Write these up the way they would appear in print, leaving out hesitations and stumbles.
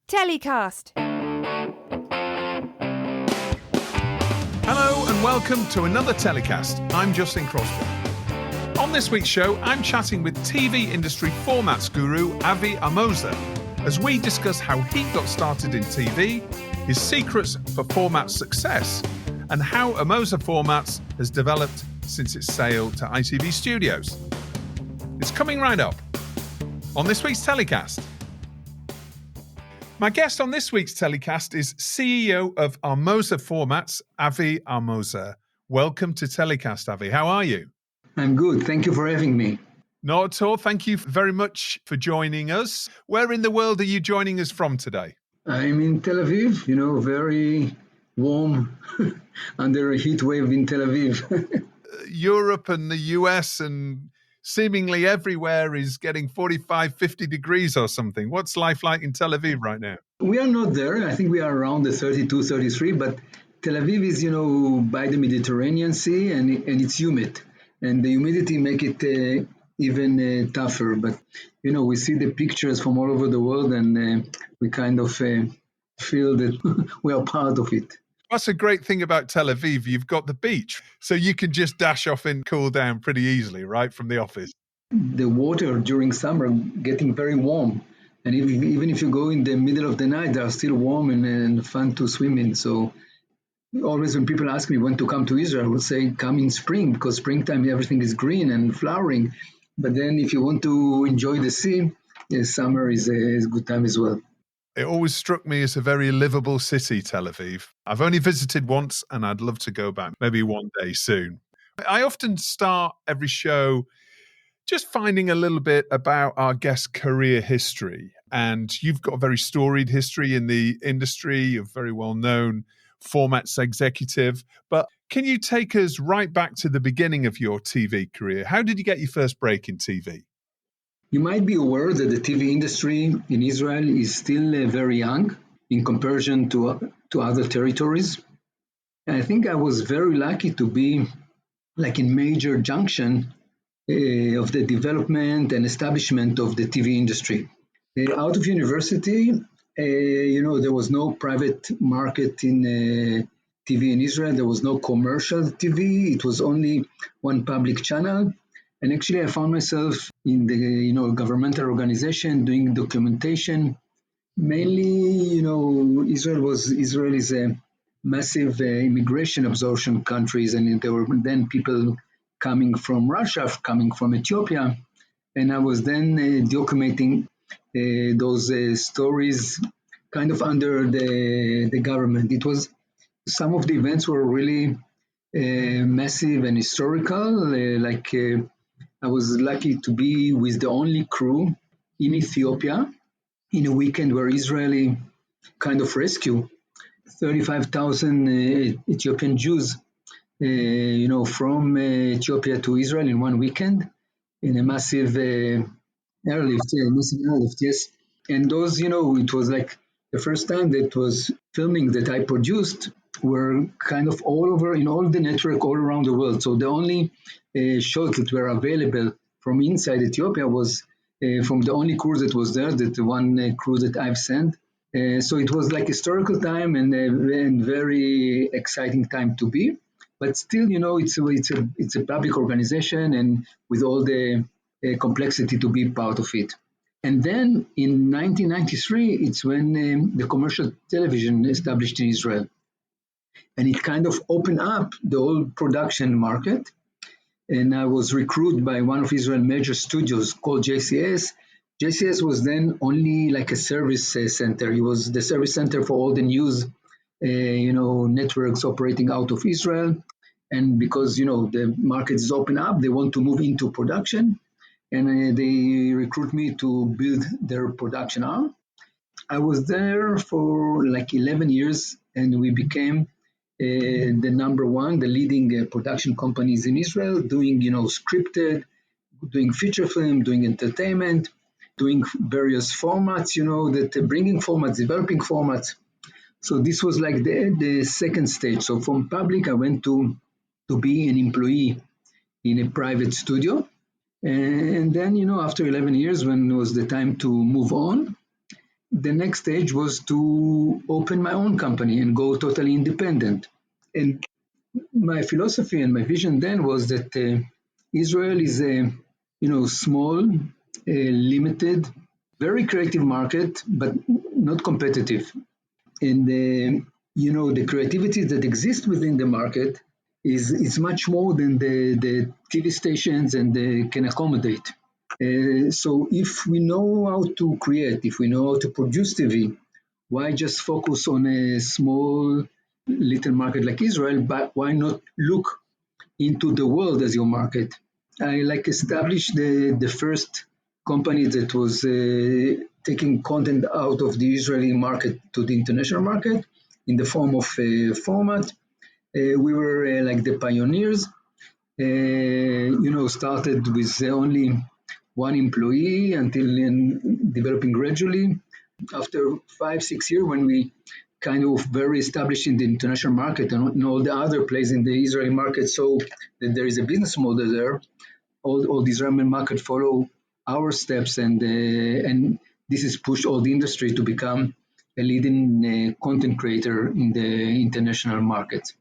TellyCast. Hello and welcome to another TellyCast. I'm Justin Crosby. On this week's show, I'm chatting with TV industry formats guru Avi Armoza as we discuss how he got started in TV, his secrets for format success, and how Armoza Formats has developed since its sale to ITV Studios. It's coming right up on this week's TellyCast. My guest on this week's TellyCast is CEO of Armoza Formats, Avi Armoza. Welcome to TellyCast, Avi. How are you? I'm good. Thank you for having me. Not at all. Thank you very much for joining us. Where in the world are you joining us from today? I'm in Tel Aviv, very warm under a heat wave in Tel Aviv. Europe and the US and seemingly everywhere is getting 45, 50 degrees or something. What's life like in Tel Aviv right now? We are not there. I think we are around the 32, 33, but Tel Aviv is, by the Mediterranean Sea and it's humid. And the humidity make it even tougher. But, we see the pictures from all over the world and we kind of feel that we are part of it. That's a great thing about Tel Aviv. You've got the beach, so you can just dash off and cool down pretty easily, right, from the office. The water during summer getting very warm. And even if you go in the middle of the night, they are still warm and fun to swim in. So always when people ask me when to come to Israel, I would say come in spring, because springtime everything is green and flowering. But then if you want to enjoy the sea, summer is a good time as well. It always struck me as a very livable city, Tel Aviv. I've only visited once and I'd love to go back, maybe one day soon. I often start every show just finding a little bit about our guest's career history. And you've got a very storied history in the industry. You're a very well-known formats executive. But can you take us right back to the beginning of your TV career? How did you get your first break in TV? You might be aware that the TV industry in Israel is still very young in comparison to other territories. And I think I was very lucky to be like in major junction of the development and establishment of the TV industry. Out of university, there was no private market in TV in Israel. There was no commercial TV. It was only one public channel. And actually, I found myself in the governmental organization doing documentation. Mainly, Israel is a massive immigration absorption countries, and there were then people coming from Russia, coming from Ethiopia, and I was then documenting those stories, kind of under the government. It was some of the events were really massive and historical, I was lucky to be with the only crew in Ethiopia in a weekend where Israeli kind of rescue 35,000 Ethiopian Jews, from Ethiopia to Israel in one weekend in a massive airlift, yes. And those, it was like the first time that was filming that I produced were kind of all over in all the network all around the world. So the only shows that were available from inside Ethiopia was from the only crew that was there, that the one crew that I've sent. So it was like historical time and very exciting time to be. But still, it's a public organization and with all the complexity to be part of it. And then in 1993, it's when the commercial television established in Israel. And it kind of opened up the whole production market. And I was recruited by one of Israel's major studios called JCS. JCS was then only like a service center. It was the service center for all the news, networks operating out of Israel. And because, the market is open up, they want to move into production. And they recruit me to build their production arm. I was there for like 11 years and we became the number one, the leading production companies in Israel, doing, scripted, doing feature film, doing entertainment, doing various formats, that bringing formats, developing formats. So this was like the second stage. So from public, I went to be an employee in a private studio. And then, after 11 years, when it was the time to move on, the next stage was to open my own company and go totally independent. And my philosophy and my vision then was that Israel is a small, limited, very creative market, but not competitive. And the creativity that exists within the market is much more than the TV stations and can accommodate. So if we know how to create, if we know how to produce TV, why just focus on a small little market like Israel? But why not look into the world as your market? I established the first company that was taking content out of the Israeli market to the international market in the form of format. We were like the pioneers. Started with only one employee until developing gradually. After 5-6 years, when we kind of very established in the international market and all the other players in the Israeli market, so that there is a business model there, all the Israeli market follow our steps, and this has pushed all the industry to become a leading content creator in the international market.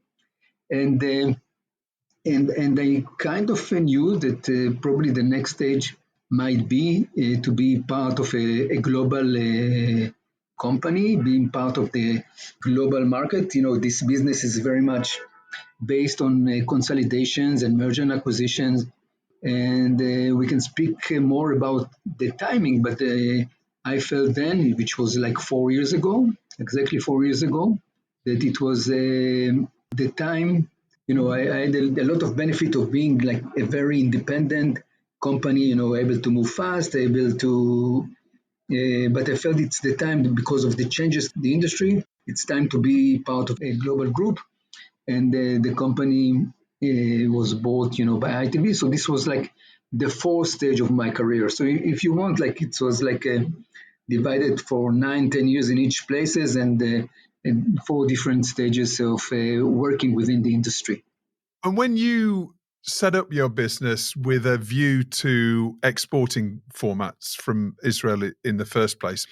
And I kind of knew that probably the next stage might be to be part of a global company, being part of the global market. This business is very much based on consolidations and merger and acquisitions. And we can speak more about the timing, but I felt then, which was like 4 years ago, exactly 4 years ago, that it was the time. I had a lot of benefit of being like a very independent company, able to move fast, able to, but I felt it's the time because of the changes in the industry. It's time to be part of a global group, and the company was bought, by ITV. So this was like the fourth stage of my career. So if you want, like it was like divided for 9-10 years in each places, and 4 different stages of working within the industry. And when you set up your business with a view to exporting formats from Israel in the first place,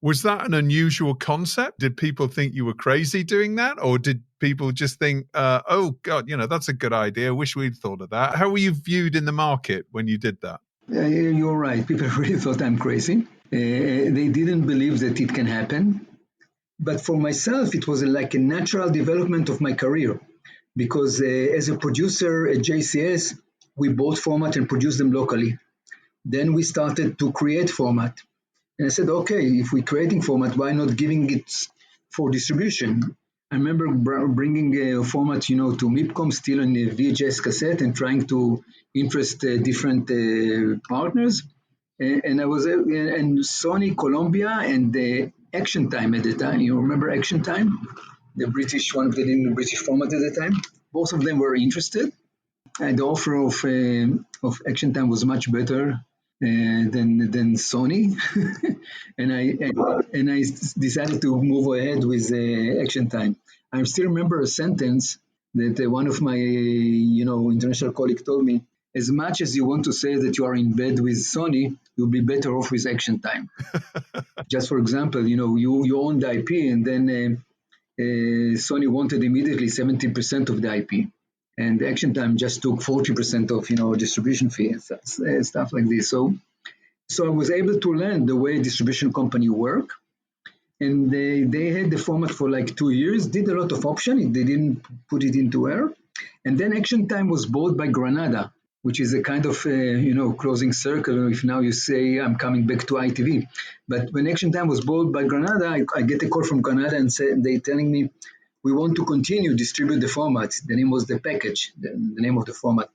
was that an unusual concept? Did people think you were crazy doing that? Or did people just think, oh, God, that's a good idea. I wish we'd thought of that. How were you viewed in the market when you did that? You're right. People really thought I'm crazy. They didn't believe that it can happen. But for myself, it was like a natural development of my career. Because as a producer at JCS, we bought format and produced them locally. Then we started to create format. And I said, okay, if we're creating format, why not giving it for distribution? I remember bringing a format, to MIPCOM, still on a VHS cassette, and trying to interest different partners. And I was and Sony, Columbia, and Action Time at the time. You remember Action Time? The British one, the British format at the time. Both of them were interested. And the offer of Action Time was much better than Sony, and I decided to move ahead with Action Time. I still remember a sentence that one of my international colleagues told me: as much as you want to say that you are in bed with Sony, you'll be better off with Action Time. Just for example, you own the IP, and then Sony wanted immediately 70% of the IP. And Action Time just took 40% of distribution fee and stuff like this. So I was able to learn the way distribution company work, and they had the format for like 2 years. Did a lot of option. They didn't put it into air, and then Action Time was bought by Granada, which is a kind of closing circle. If now you say I'm coming back to ITV, but when Action Time was bought by Granada, I get a call from Granada and they telling me, we want to continue distribute the format. The name was the package, the name of the format.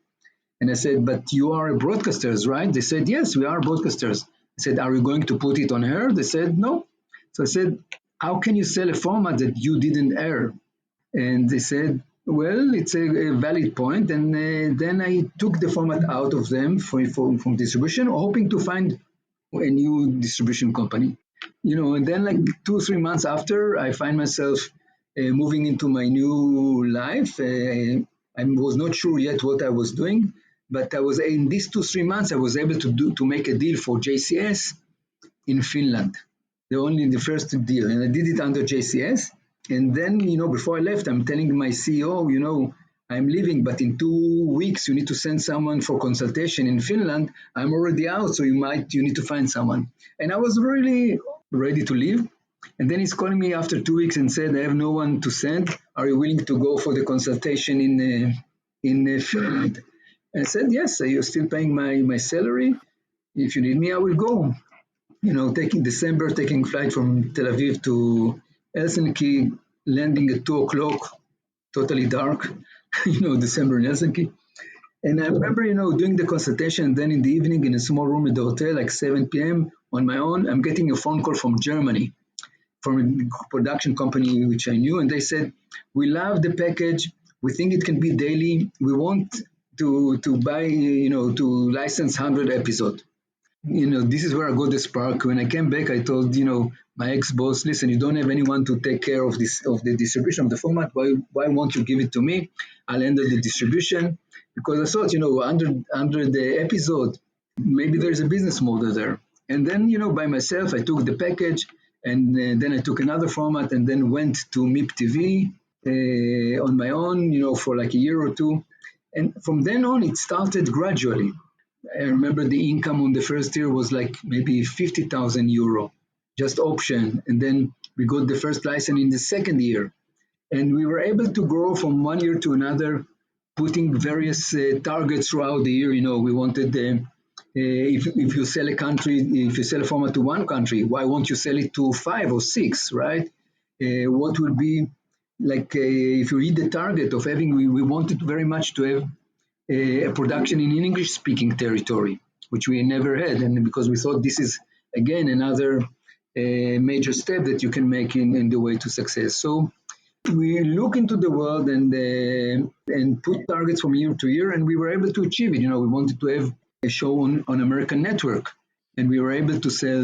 And I said, but you are broadcasters, right? They said, yes, we are broadcasters. I said, are you going to put it on air? They said, no. So I said, how can you sell a format that you didn't air? And they said, well, it's a valid point. And then I took the format out of them from distribution, hoping to find a new distribution company. And then like 2 or 3 months after, I find myself moving into my new life. I was not sure yet what I was doing, but I was in these 2-3 months I was able to make a deal for JCS in Finland. the first deal, and I did it under JCS. And then, before I left, I'm telling my CEO, I'm leaving, but in 2 weeks you need to send someone for consultation in Finland. I'm already out, so you need to find someone. And I was really ready to leave. And then he's calling me after 2 weeks and said, I have no one to send. Are you willing to go for the consultation in Finland? And I said, yes, you're still paying my salary. If you need me, I will go. Taking flight from Tel Aviv to Helsinki, landing at 2 o'clock, totally dark, December in Helsinki. And I remember, doing the consultation. Then in the evening, in a small room at the hotel, like 7 p.m. on my own, I'm getting a phone call from Germany, from a production company which I knew. And they said, we love the package. We think it can be daily. We want to buy, to license 100 episodes. This is where I got the spark. When I came back, I told, my ex-boss, listen, you don't have anyone to take care of the distribution of the format. Why won't you give it to me? I'll handle the distribution. Because I thought, under the episode, maybe there's a business model there. And then, by myself, I took the package, and then I took another format, and then went to MIP TV on my own, for like a year or two. And from then on, it started gradually. I remember the income on the first year was like maybe 50,000 euro, just option. And then we got the first license in the second year. And we were able to grow from one year to another, putting various targets throughout the year. We wanted, if you sell if you sell a format to one country, why won't you sell it to 5 or 6, right? What would be like, if you read the target of having, we wanted very much to have a production in English-speaking territory, which we never had, and because we thought this is, again, another major step that you can make in the way to success. So we look into the world and put targets from year to year, and we were able to achieve it. We wanted to have a show on American network, and we were able to sell,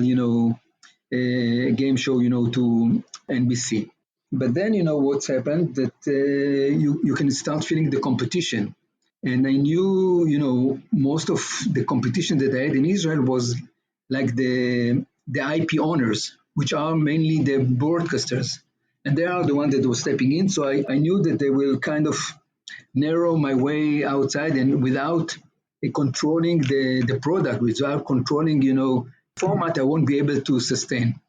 a game show, to NBC. But then, what's happened, that you can start feeling the competition. And I knew, most of the competition that I had in Israel was like the IP owners, which are mainly the broadcasters. And they are the ones that were stepping in. So I knew that they will kind of narrow my way outside, and without controlling the product, without controlling, format, I won't be able to sustain.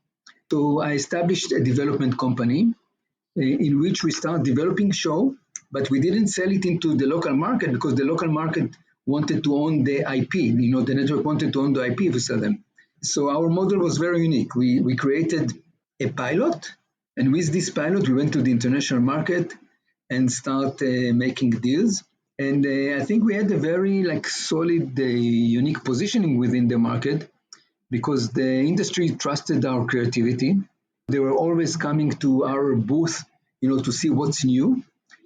So I established a development company in which we start developing show, but we didn't sell it into the local market because the local market wanted to own the IP. The network wanted to own the IP to sell them. So our model was very unique. We created a pilot, and with this pilot, we went to the international market and start making deals. And I think we had a very solid, unique positioning within the market because the industry trusted our creativity. They were always coming to our booth, to see what's new.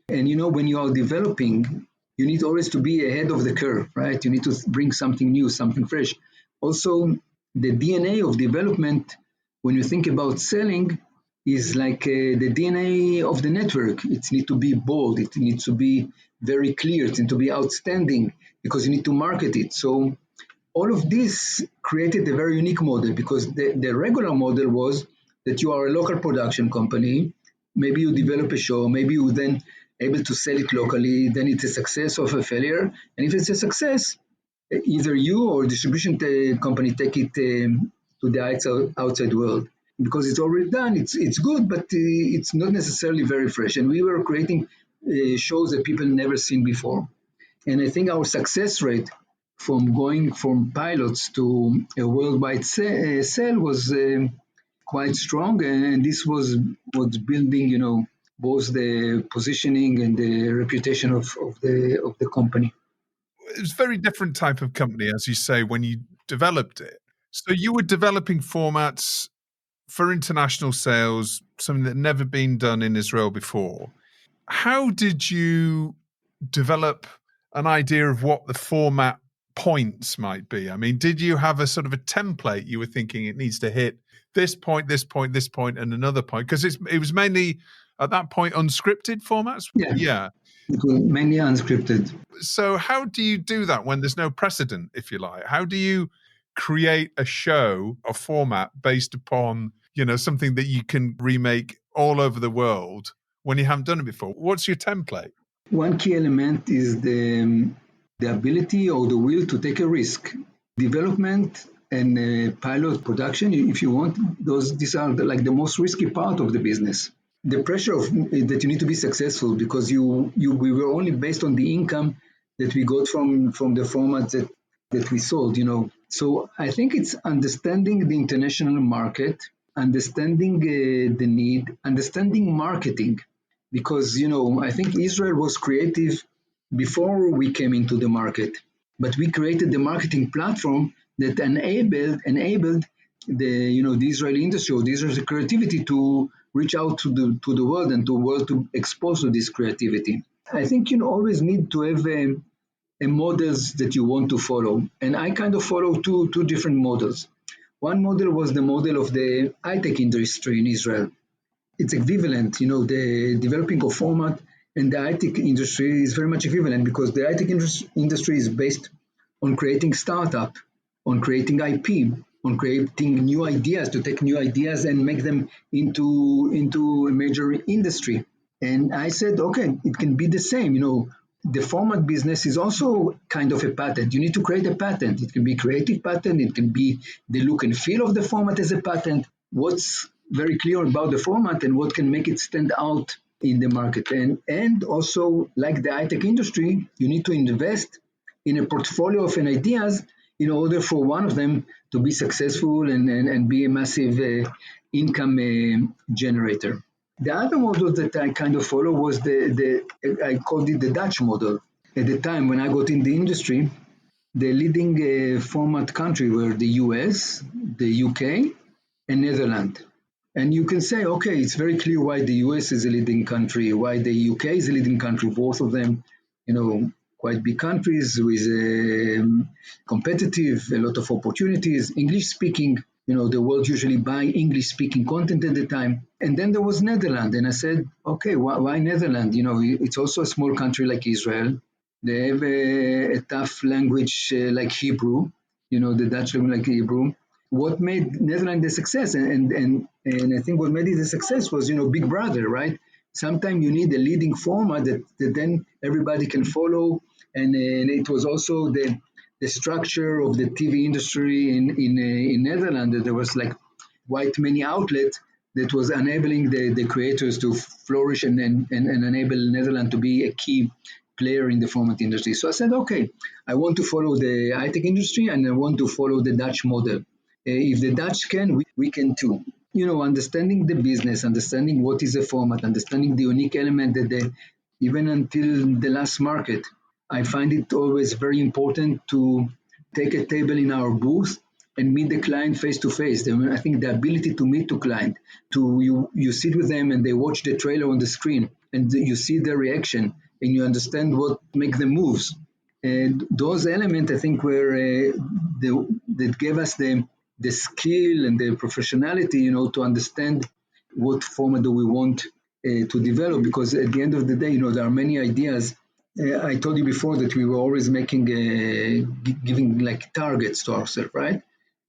And, when you are developing, you need always to be ahead of the curve, right? You need to bring something new, something fresh. Also, the DNA of development, when you think about selling, is like the DNA of the network. It needs to be bold. It needs to be very clear. It needs to be outstanding because you need to market it. So all of this created a very unique model because the regular model was that you are a local production company. Maybe you develop a show. Maybe you then able to sell it locally. Then it's a success or a failure. And if it's a success, either you or distribution company take it to the outside world. Because it's already done, it's good, but it's not necessarily very fresh. And we were creating shows that people never seen before. And I think our success rate from going from pilots to a worldwide sale was quite strong. And this was building, both the positioning and the reputation of the company. It was a very different type of company, as you say, when you developed it. So you were developing formats for international sales, something that had never been done in Israel before. How did you develop an idea of what the format points might be? I mean, did you have a sort of a template you were thinking it needs to hit this point, this point, this point, and another point? Because it was mainly, at that point, unscripted formats? Yeah. It was mainly unscripted. So how do you do that when there's no precedent, if you like? How do you create a show, a format based upon something that you can remake all over the world when you haven't done it before? What's your template? One key element is the ability or the will to take a risk. Development and pilot production, if you want, these are the most risky part of the business. The pressure that you need to be successful because we were only based on the income that we got from the formats that we sold. So I think it's understanding the international market, understanding the need, understanding marketing, because I think Israel was creative before we came into the market, but we created the marketing platform that enabled the Israeli industry or the Israeli creativity to reach out to the world and to world to expose to this creativity. I think you always need to have a models that you want to follow, and I kind of follow two different models. One model was the model of the high-tech industry in Israel. It's equivalent, the developing of format and the high-tech industry is very much equivalent because the high-tech industry is based on creating startup, on creating IP, on creating new ideas, to take new ideas and make them into a major industry. And I said, okay, it can be the same. The format business is also kind of a patent. You need to create a patent. It can be creative patent. It can be the look and feel of the format as a patent. What's very clear about the format and what can make it stand out in the market. And also, like the high-tech industry, you need to invest in a portfolio of ideas in order for one of them to be successful and be a massive income generator. The other model that I kind of follow was I called it the Dutch model. At the time when I got in the industry, the leading format country were the US, the UK, and Netherlands. And you can say, okay, it's very clear why the US is a leading country, why the UK is a leading country, both of them, quite big countries with competitive, a lot of opportunities, English speaking. The world usually buy English speaking content at the time. And then there was Netherlands. And I said, okay, why Netherlands? It's also a small country like Israel. They have a tough language like Hebrew, the Dutch language like Hebrew. What made Netherlands a success? And I think what made it a success was, Big Brother, right? Sometimes you need a leading format that then everybody can follow. And it was also the structure of the TV industry in Netherlands. There was quite many outlets that was enabling the creators to flourish and enable Netherlands to be a key player in the format industry. So I said, okay, I want to follow the high-tech industry and I want to follow the Dutch model. If the Dutch can, we can too. Understanding the business, understanding what is a format, understanding the unique element that even until the last market, I find it always very important to take a table in our booth and meet the client face to face. I think the ability to meet the client, you sit with them and they watch the trailer on the screen and you see their reaction and you understand what make them moves. And those elements, I think, were that gave us the skill and the professionality, to understand what format do we want to develop. Because at the end of the day, there are many ideas. I told you before that we were always giving targets to ourselves, right?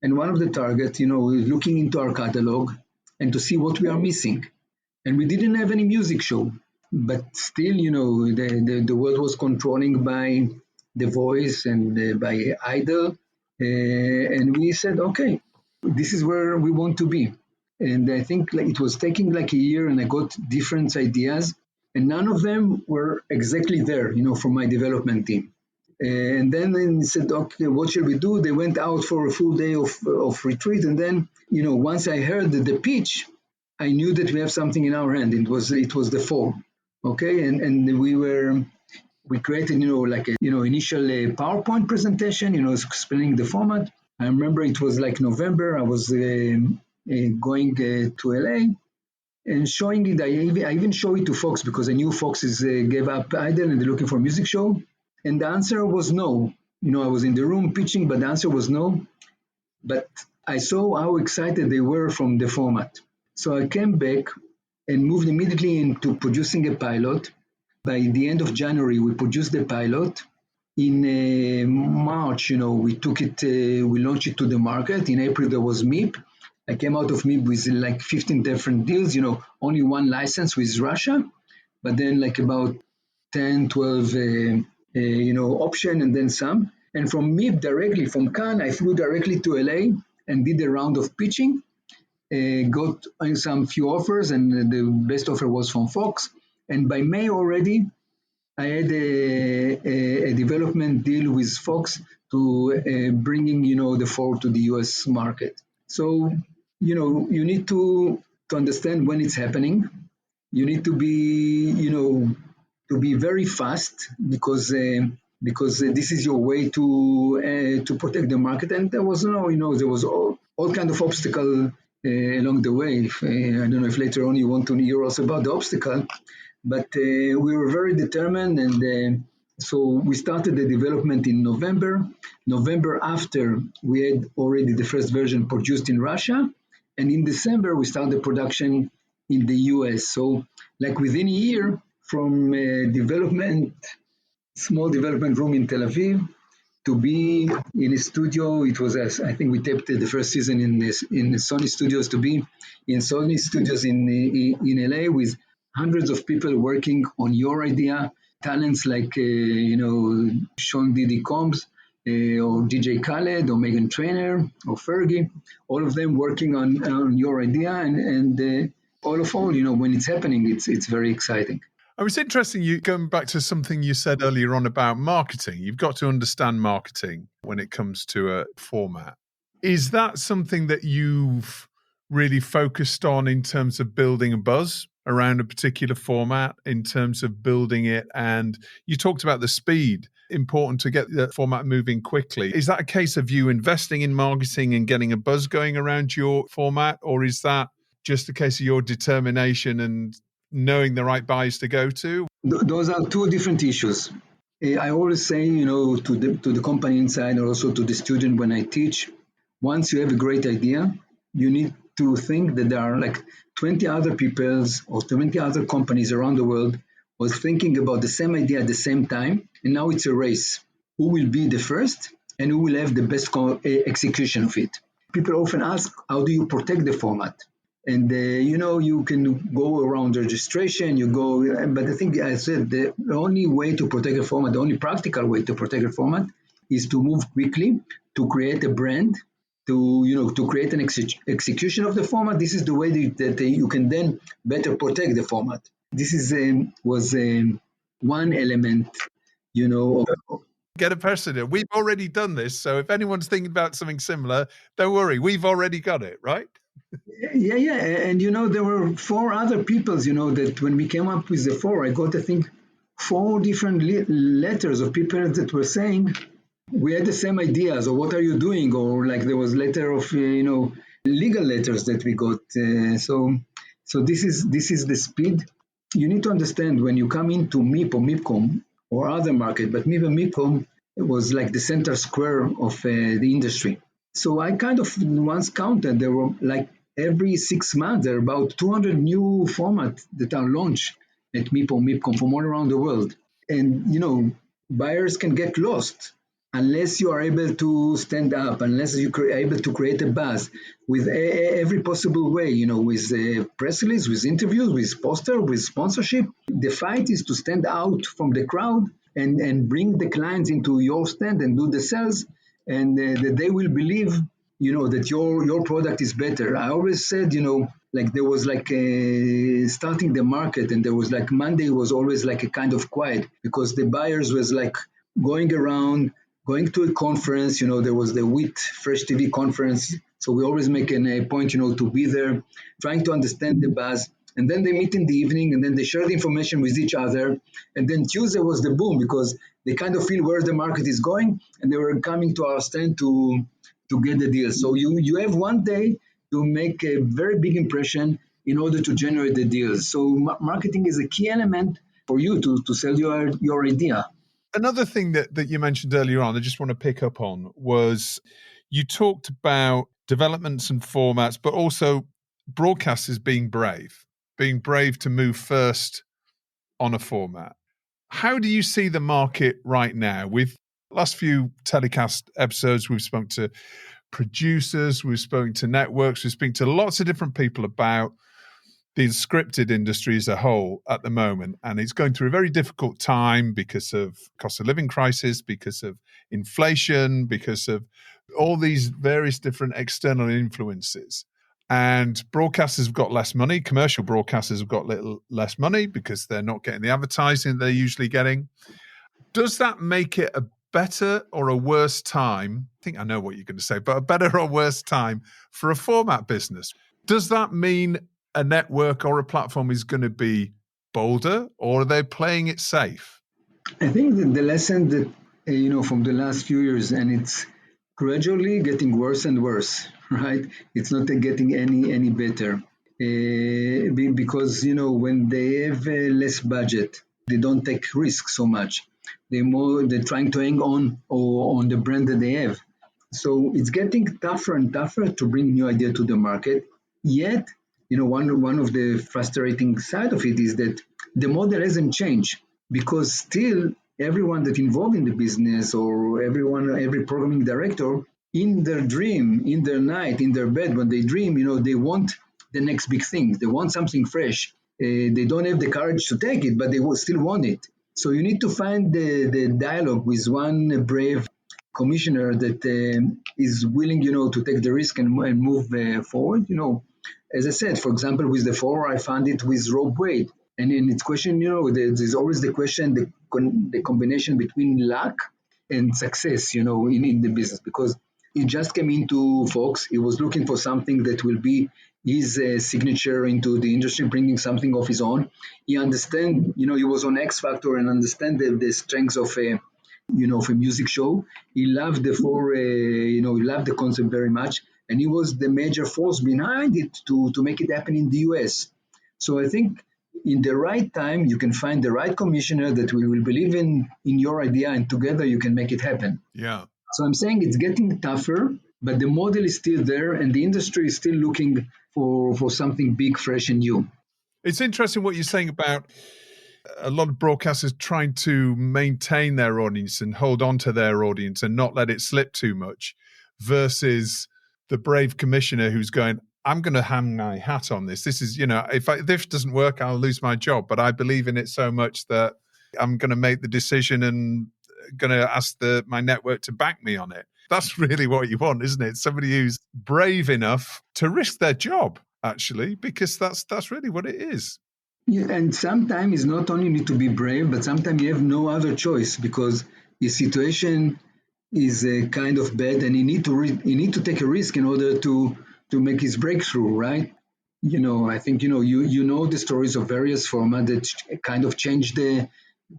And one of the targets, looking into our catalog and to see what we are missing. And we didn't have any music show, but still, the world was controlling by The Voice and by Idol. And we said, okay, this is where we want to be. And I think it was taking a year and I got different ideas. And none of them were exactly there, for my development team. And then they said, okay, what shall we do? They went out for a full day of retreat. And then, once I heard the pitch, I knew that we have something in our hand. It was the form. Okay. And we created, initial PowerPoint presentation, explaining the format. I remember it was November. I was going to LA. And showing it, I even show it to Fox because I knew Fox gave up Idol and they're looking for a music show. And the answer was no. I was in the room pitching, but the answer was no. But I saw how excited they were from the format. So I came back and moved immediately into producing a pilot. By the end of January, we produced the pilot. In March, we took it, we launched it to the market. In April, there was MIP. I came out of MIB with like 15 different deals, only one license with Russia, but then like about 10, 12, option and then some. And from MIB directly, from Cannes, I flew directly to LA and did a round of pitching. Got some few offers, and the best offer was from Fox. And by May already, I had a development deal with Fox to bringing, the Ford to the US market. So, you need to understand when it's happening. You need to be, to be very fast because this is your way to protect the market. And there was there was all kind of obstacle along the way. I don't know if later on you want to hear us about the obstacle, but we were very determined, and so we started the development in November. November after, we had already the first version produced in Russia, and in December we started production in the US. So like within a year from small development room in Tel Aviv, to be in a studio. It was, I think we taped the first season in the Sony Studios, to be in Sony Studios in LA with hundreds of people working on your idea, talents like Sean Diddy Combs, or DJ Khaled, or Megan Trainor, or Fergie, all of them working on your idea, and all, when it's happening, it's very exciting. Oh, it's interesting, you going back to something you said earlier on about marketing. You've got to understand marketing when it comes to a format. Is that something that you've really focused on in terms of building a buzz around a particular format, in terms of building it? And you talked about the speed, important to get the format moving quickly. Is that a case of you investing in marketing and getting a buzz going around your format? Or is that just a case of your determination and knowing the right buys to go to? Those are two different issues. I always say, to the company inside, and also to the student when I teach, once you have a great idea, you need to think that there are like 20 other people or 20 other companies around the world was thinking about the same idea at the same time, and now it's a race. Who will be the first, and who will have the best execution of it? People often ask, how do you protect the format? And, you can go around registration, but I think I said the only way to protect a format, the only practical way to protect a format is to move quickly, to create a brand, to create an execution of the format. This is the way that you can then better protect the format. This was one element, Get a precedent. We've already done this. So if anyone's thinking about something similar, don't worry. We've already got it, right? Yeah. And, there were 4 other people, that when we came up with the 4, I got, I think, 4 different letters of people that were saying, we had the same ideas, or what are you doing? Or like there was letter of, legal letters that we got. So this is the speed. You need to understand when you come into MIP or MIPCOM or other market, but MIP and MIPCOM, it was like the center square of the industry. So I kind of once counted, there were like every 6 months, there are about 200 new formats that are launched at MIP or MIPCOM from all around the world. And, buyers can get lost unless you are able to stand up, unless you are able to create a buzz with every possible way, with press release, with interviews, with poster, with sponsorship. The fight is to stand out from the crowd and bring the clients into your stand and do the sales, and that they will believe, that your product is better. I always said, like there was like starting the market, and there was like Monday was always like a kind of quiet because the buyers was like going around, going to a conference. There was the WIT Fresh TV conference, so we always make a point, to be there, trying to understand the buzz. And then they meet in the evening, and then they share the information with each other. And then Tuesday was the boom because they kind of feel where the market is going, and they were coming to our stand to get the deal. So you have one day to make a very big impression in order to generate the deals. So marketing is a key element for you to sell your idea. Another thing that you mentioned earlier on, I just want to pick up on, was you talked about developments and formats, but also broadcasters being brave to move first on a format. How do you see the market right now? Last few TellyCast episodes, we've spoken to producers, we've spoken to networks, we've spoken to lots of different people about the scripted industry as a whole at the moment. And it's going through a very difficult time because of cost of living crisis, because of inflation, because of all these various different external influences. And broadcasters have got less money. Commercial broadcasters have got little less money because they're not getting the advertising they're usually getting. Does that make it a better or a worse time? I think I know what you're going to say, but a better or worse time for a format business? Does that mean a network or a platform is going to be bolder, or are they playing it safe? I think that the lesson that, from the last few years, and it's gradually getting worse and worse, right? It's not getting any better. Because, when they have less budget, they don't take risks so much. They're trying to hang on the brand that they have. So it's getting tougher and tougher to bring new idea to the market. Yet, one of the frustrating side of it is that the model hasn't changed, because still everyone that involved in the business, or every programming director, in their dream, in their night, in their bed, when they dream, they want the next big thing. They want something fresh. They don't have the courage to take it, but they will still want it. So you need to find the dialogue with one brave commissioner that is willing, to take the risk and move forward. As I said, for example, with the four, I found it with Rob Wade. And in its question, there's always the question, the combination between luck and success, in the business. Because he just came into Fox. He was looking for something that will be his signature into the industry, bringing something of his own. He understand, he was on X Factor and understand the strengths of a music show. He loved he loved the concept very much. And he was the major force behind it to make it happen in the US. So I think in the right time, you can find the right commissioner that will believe in your idea, and together you can make it happen. Yeah. So I'm saying it's getting tougher, but the model is still there, and the industry is still looking for something big, fresh, and new. It's interesting what you're saying about a lot of broadcasters trying to maintain their audience and hold on to their audience and not let it slip too much, versus the brave commissioner who's going, I'm going to hang my hat on this. This is, if this doesn't work, I'll lose my job. But I believe in it so much that I'm going to make the decision and going to ask my network to back me on it. That's really what you want, isn't it? Somebody who's brave enough to risk their job, actually, because that's really what it is. Yeah, and sometimes it's not only need to be brave, but sometimes you have no other choice, because the situation is kind of bad, and you need to take a risk in order to make his breakthrough, right? I think you know the stories of various formats that kind of change the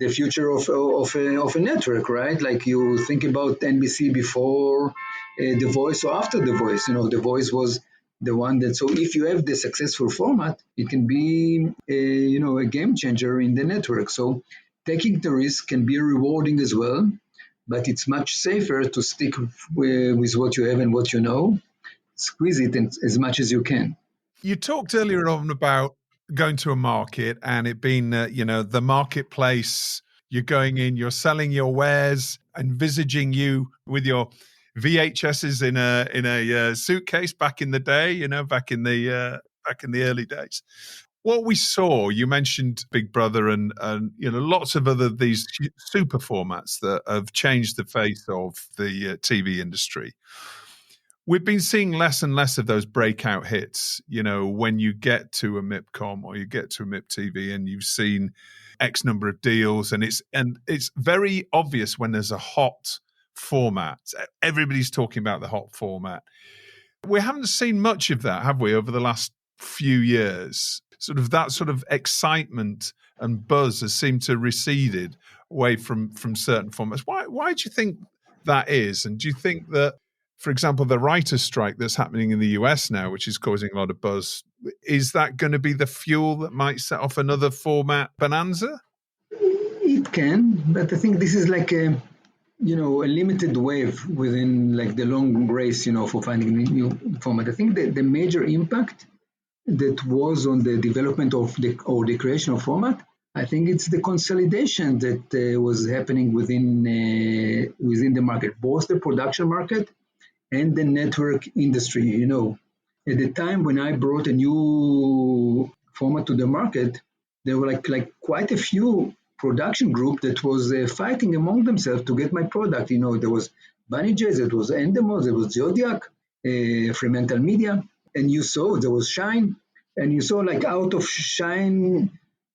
future of a network, right? Like you think about NBC before The Voice or after The Voice. The Voice was the one that. So if you have the successful format, it can be a game changer in the network. So taking the risk can be rewarding as well, but it's much safer to stick with what you have and what you know. Squeeze it as much as you can. You talked earlier on about going to a market and it being, the marketplace. You're going in, you're selling your wares, envisaging you with your VHSs in a suitcase back in the day, back in the early days. What we saw, you mentioned Big Brother and lots of other these super formats that have changed the face of the TV industry. We've been seeing less and less of those breakout hits, when you get to a MIPCOM or you get to a MIP TV and you've seen X number of deals, and it's very obvious when there's a hot format. Everybody's talking about the hot format. We haven't seen much of that, have we, over the last few years? That sort of excitement and buzz has seemed to receded away from certain formats. Why do you think that is? And do you think that, for example, the writer's strike that's happening in the US now, which is causing a lot of buzz, is that going to be the fuel that might set off another format bonanza? It can, but I think this is like a limited wave within like the long race, for finding a new format. I think that the major impact that was on the development of the creation of format, I think it's the consolidation that was happening within the market, both the production market and the network industry. At the time when I brought a new format to the market, there were like quite a few production group that was fighting among themselves to get my product. There was Bunny Jazz, there was Endemol, there was Zodiac, Fremantle Media, and you saw there was Shine, and you saw like out of Shine,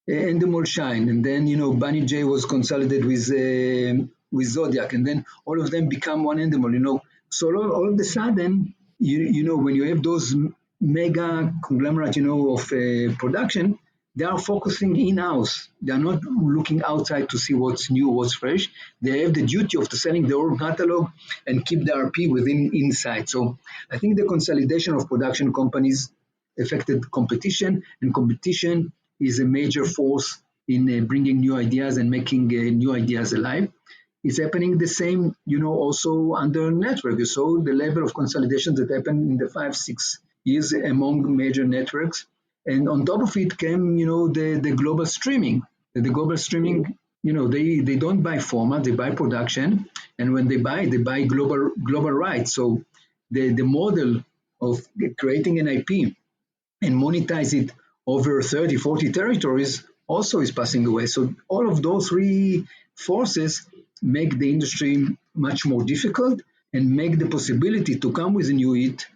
Endemol Shine, and then Bunny J was consolidated with Zodiac, and then all of them become one Endemol. So all of a sudden, when you have those mega conglomerate, of production, they are focusing in-house. They are not looking outside to see what's new, what's fresh. They have the duty of selling their own catalog and keep the RP within inside. So I think the consolidation of production companies affected competition, and competition is a major force in bringing new ideas and making new ideas alive. It's happening the same, also under network. You saw the level of consolidation that happened in the 5-6 years among major networks. And on top of it came, the global streaming. The global streaming, they don't buy format, they buy production. And when they buy global rights. So the model of creating an IP and monetize it over 30, 40 territories also is passing away. So all of those three forces make the industry much more difficult and make the possibility to come with a new hit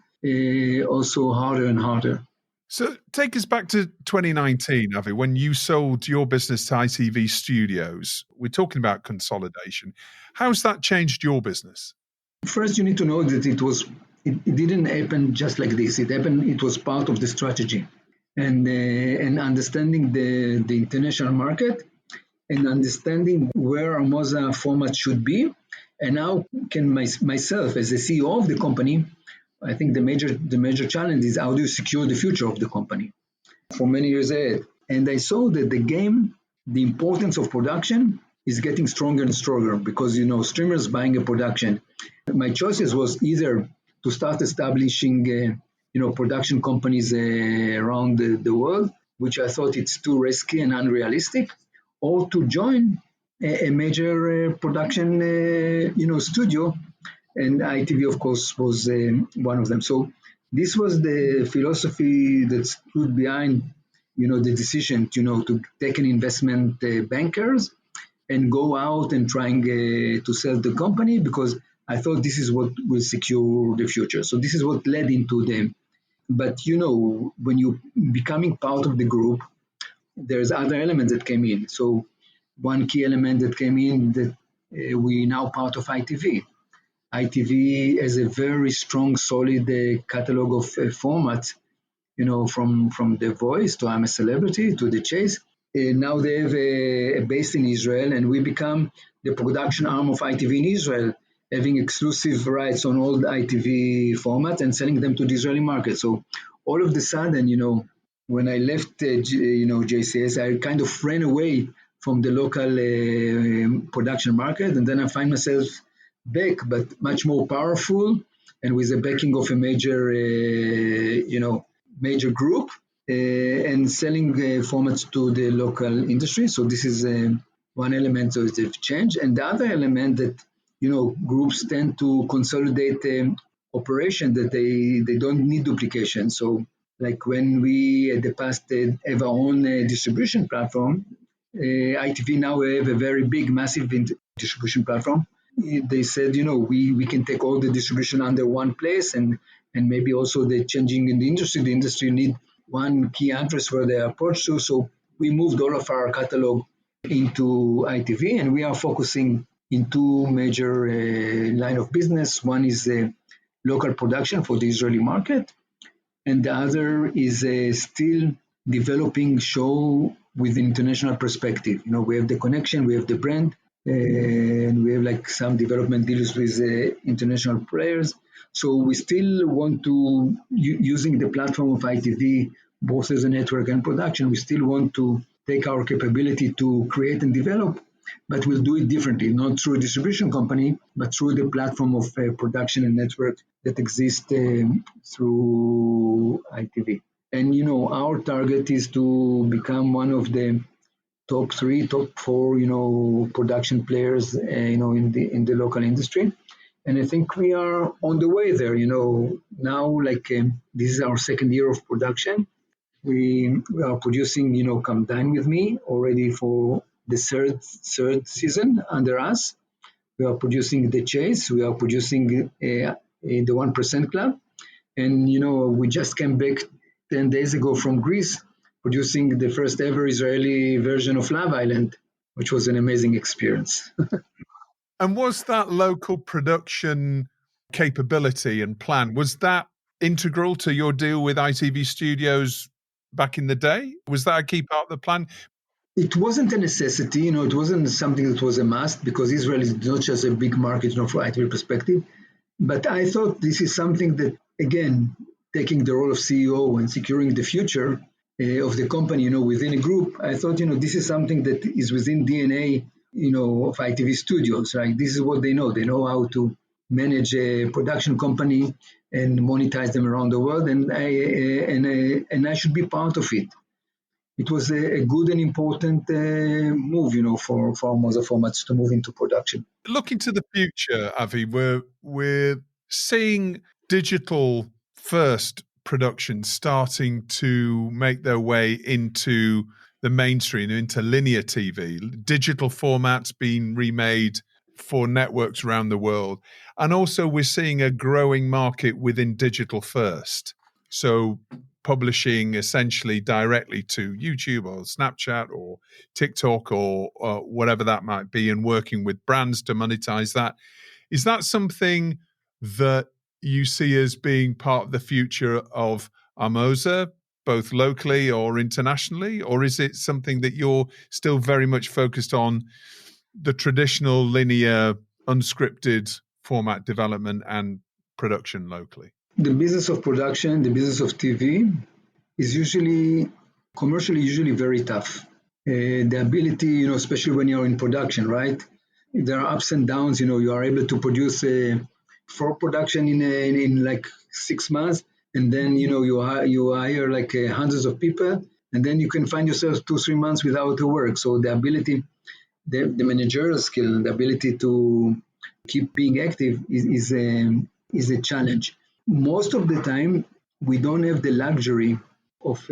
also harder and harder. So take us back to 2019, Avi, when you sold your business to ITV Studios. We're talking about consolidation. How's that changed your business? First, you need to know that it didn't happen just like this. It was part of the strategy. And understanding the international market and understanding where Armoza format should be. And how can myself, as the CEO of the company, I think the major challenge is how do you secure the future of the company for many years ahead. And I saw that the importance of production is getting stronger and stronger because, streamers buying a production. My choices was either to start establishing, production companies around the world, which I thought it's too risky and unrealistic, or to join a major production, studio, and ITV, of course, was one of them. So this was the philosophy that stood behind, the decision, to take an investment bankers and go out and trying to sell the company because I thought this is what will secure the future. So this is what led into them. But, when you becoming part of the group, there's other elements that came in. So one key element that came in that we now part of ITV. ITV has a very strong, solid catalog of formats, from The Voice to I'm a Celebrity to The Chase. Now they have a base in Israel, and we become the production arm of ITV in Israel, having exclusive rights on all the ITV formats and selling them to the Israeli market. So all of a sudden, when I left, JCS, I kind of ran away from the local production market, and then I find myself back, but much more powerful and with the backing of a major group and selling formats to the local industry. So this is one element of the change. And the other element that, groups tend to consolidate operation that they don't need duplication. So like when we at the past have our own distribution platform, ITV now have a very big, massive distribution platform. They said, we can take all the distribution under one place and maybe also the changing in the industry need one key address where they approach to. So we moved all of our catalog into ITV and we are focusing in two major line of business. One is local production for the Israeli market, and the other is still developing show with international perspective. We have the connection, we have the brand, and we have like some development deals with international players. So we still want to, using the platform of ITV, both as a network and production, we still want to take our capability to create and develop, but we'll do it differently, not through a distribution company, but through the platform of production and network that exists through ITV. And, our target is to become one of the top 3, top 4, production players, in the local industry. And I think we are on the way there. Now, this is our second year of production. We are producing, Come Dine With Me already for the third season under us. We are producing The Chase. We are producing the 1% Club. And, we just came back 10 days ago from Greece, producing the first ever Israeli version of Love Island, which was an amazing experience. And was that local production capability and plan, was that integral to your deal with ITV Studios back in the day? Was that a key part of the plan? It wasn't a necessity, it wasn't something that was a must, because Israel is not just a big market, from ITV perspective. But I thought this is something that, again, taking the role of CEO and securing the future of the company, within a group, I thought, this is something that is within DNA, of ITV Studios, right? This is what they know. They know how to manage a production company and monetize them around the world, and I should be part of it. It was a good and important move, for Armoza Formats to move into production. Looking to the future, Avi, we're seeing digital first productions starting to make their way into the mainstream, into linear TV, digital formats being remade for networks around the world. And also we're seeing a growing market within digital first. So publishing essentially directly to YouTube or Snapchat or TikTok or whatever that might be, and working with brands to monetize that. Is that something that you see as being part of the future of Armoza, both locally or internationally? Or is it something that you're still very much focused on the traditional linear, unscripted format development and production locally? The business of production, the business of TV is commercially very tough. The ability, especially when you're in production, right? There are ups and downs. You are able to produce for production in like 6 months, and then you hire like hundreds of people, and then you can find yourself 2-3 months without the work. So the ability, the managerial skill, the ability to keep being active is a challenge. Most of the time, we don't have the luxury of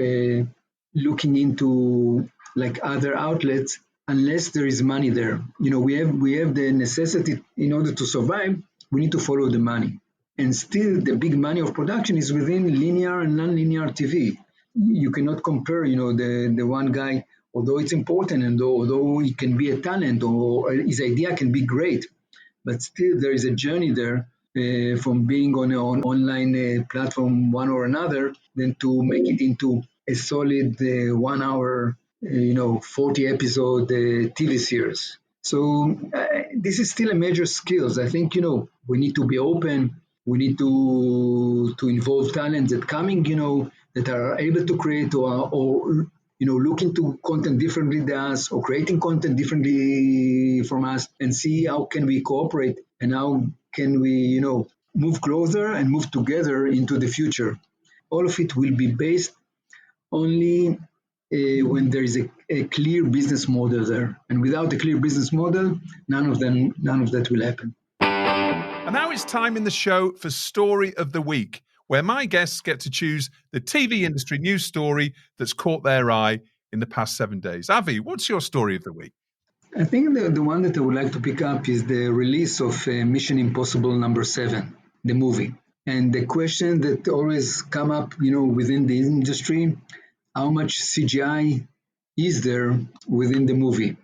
looking into like other outlets unless there is money there. We have the necessity in order to survive. We need to follow the money, and still the big money of production is within linear and non-linear TV. You cannot compare, the one guy, although it's important and although he can be a talent or his idea can be great, but still there is a journey there. From being on an online platform, one or another, then to make it into a solid 1 hour, 40 episode TV series. So this is still a major skills. I think, we need to be open. We need to involve talents that coming, that are able to create or look into content differently than us, or creating content differently from us, and see how can we cooperate and how can we, move closer and move together into the future. All of it will be based only when there is a clear business model there. And without a clear business model, none of that will happen. And now it's time in the show for Story of the Week, where my guests get to choose the TV industry news story that's caught their eye in the past 7 days. Avi, what's your story of the week? I think the one that I would like to pick up is the release of Mission Impossible #7, the movie. And the question that always come up, within the industry, how much CGI is there within the movie?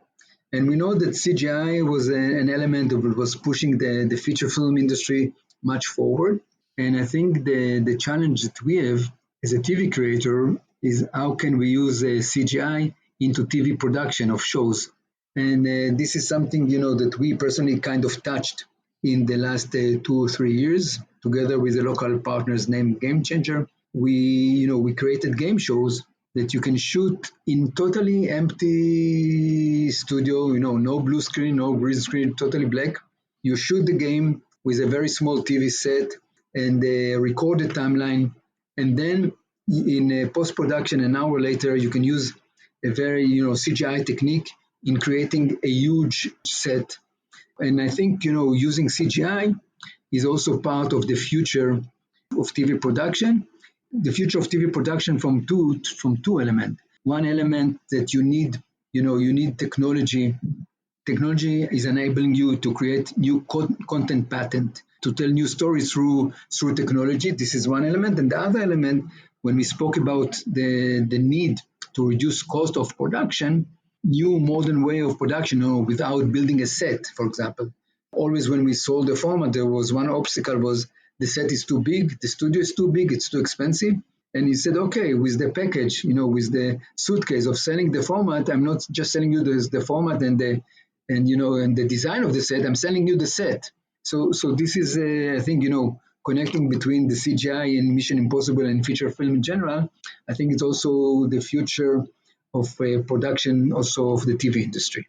And we know that CGI was an element that was pushing the feature film industry much forward. And I think the challenge that we have as a TV creator is how can we use CGI into TV production of shows? And this is something, that we personally kind of touched in the last 2 or 3 years, together with the local partners named Game Changer. We created game shows that you can shoot in totally empty studio, no blue screen, no green screen, totally black. You shoot the game with a very small TV set and record the timeline. And then in post-production, an hour later, you can use a very, CGI technique in creating a huge set. And I think, using CGI is also part of the future of TV production. The future of TV production from two elements. One element that you need technology. Technology is enabling you to create new content patent, to tell new stories through technology. This is one element. And the other element, when we spoke about the need to reduce cost of production, new modern way of production, without building a set, for example. Always when we sold the format, there was one obstacle was the set is too big, the studio is too big, it's too expensive. And he said, okay, with the package, with the suitcase of selling the format, I'm not just selling you the format and the design of the set, I'm selling you the set. So this is, I think, connecting between the CGI and Mission Impossible and feature film in general. I think it's also the future of production, also of the TV industry.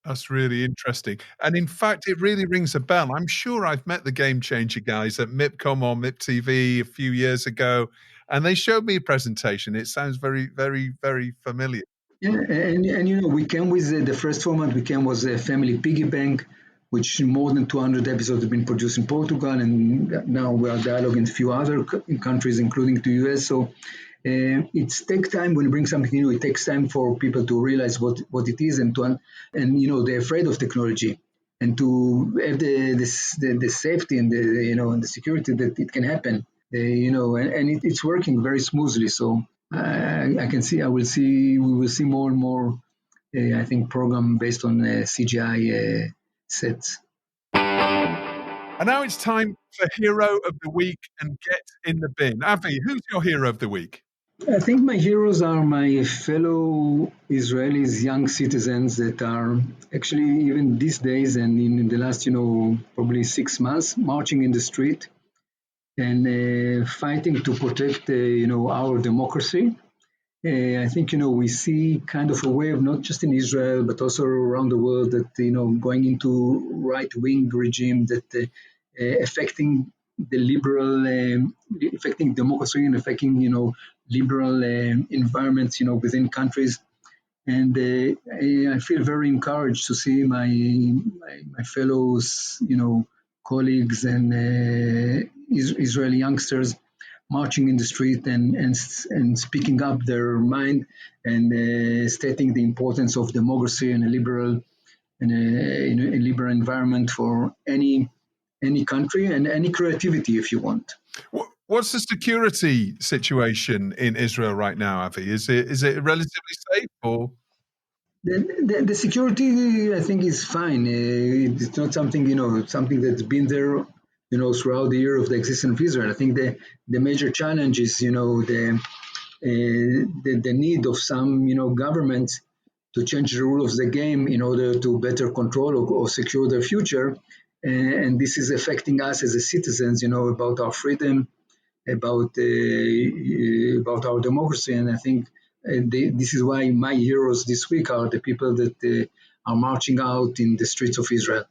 That's really interesting. And in fact, it really rings a bell. I'm sure I've met the Game Changer guys at MIPCOM or MIPTV a few years ago, and they showed me a presentation. It sounds very, very, very familiar. Yeah, and we came with the first format. We came was a family piggy bank, which more than 200 episodes have been produced in Portugal, and now we are dialoguing in a few other countries, including the US. So it takes time when you bring something new. It takes time for people to realize what it is and they're afraid of technology, and to have the safety and the security that it can happen. It's working very smoothly. So I can see, we will see more and more. I think program based on CGI sets. And now it's time for Hero of the Week and Get in the Bin. Avi, who's your Hero of the Week? I think my heroes are my fellow Israelis, young citizens that are actually even these days and in the last, probably 6 months, marching in the street and fighting to protect, our democracy. I think, we see kind of a wave, not just in Israel, but also around the world that, going into right-wing regime that affecting the liberal, affecting democracy and affecting, liberal environments, within countries. And I feel very encouraged to see my fellows, colleagues and Israeli youngsters marching in the street and speaking up their mind and stating the importance of democracy and a liberal environment for any country and any creativity, if you want. What's the security situation in Israel right now, Avi? Is it relatively safe or? The security, I think, is fine. It's not something, something that's been there, throughout the year of the existence of Israel. I think the major challenge is, the need of some, governments to change the rules of the game in order to better control or secure their future. And this is affecting us as a citizens, about our freedom, about our democracy. And I think this is why my heroes this week are the people that are marching out in the streets of Israel.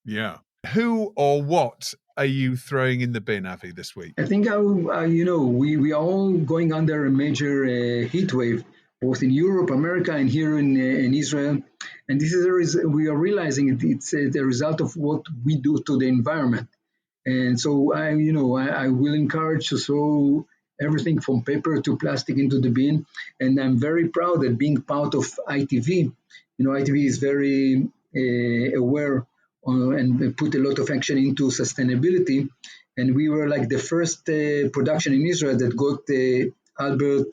Yeah. Who or what are you throwing in the bin, Avi, this week? I think, we are all going under a major heat wave, both in Europe, America, and here in Israel. And this is we are realizing it's the result of what we do to the environment. And so I will encourage to throw everything from paper to plastic into the bin. And I'm very proud that being part of ITV, ITV is very aware and put a lot of action into sustainability. And we were like the first production in Israel that got the Albert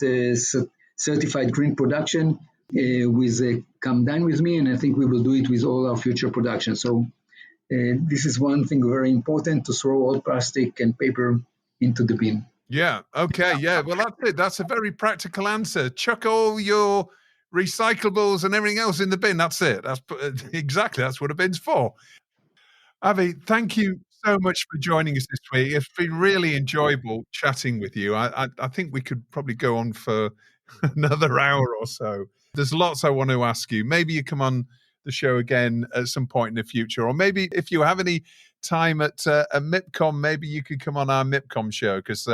certified green production with Come Dine With Me. And I think we will do it with all our future productions. So this is one thing very important, to throw all plastic and paper into the bin. Yeah. Okay. Yeah. Well, that's it. That's a very practical answer. Chuck all your recyclables and everything else in the bin. That's it. That's exactly. That's what a bin's for. Avi, thank you so much for joining us this week. It's been really enjoyable chatting with you. I think we could probably go on for another hour or so. There's lots I want to ask you. Maybe you come on the show again at some point in the future, or maybe if you have any time at MIPCOM, maybe you could come on our MIPCOM show, because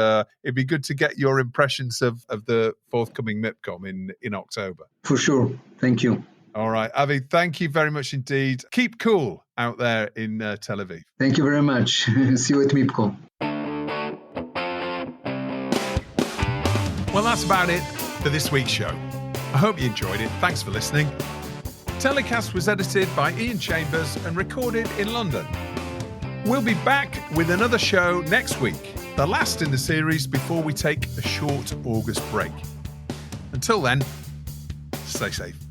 it'd be good to get your impressions of the forthcoming MIPCOM in October. For sure. Thank you. All right, Avi, thank you very much indeed. Keep cool. out there in Tel Aviv. Thank you very much. See you at MIPCOM. Well, that's about it for this week's show. I hope you enjoyed it. Thanks for listening. TellyCast was edited by Ian Chambers and recorded in London. We'll be back with another show next week, the last in the series before we take a short August break. Until then, stay safe.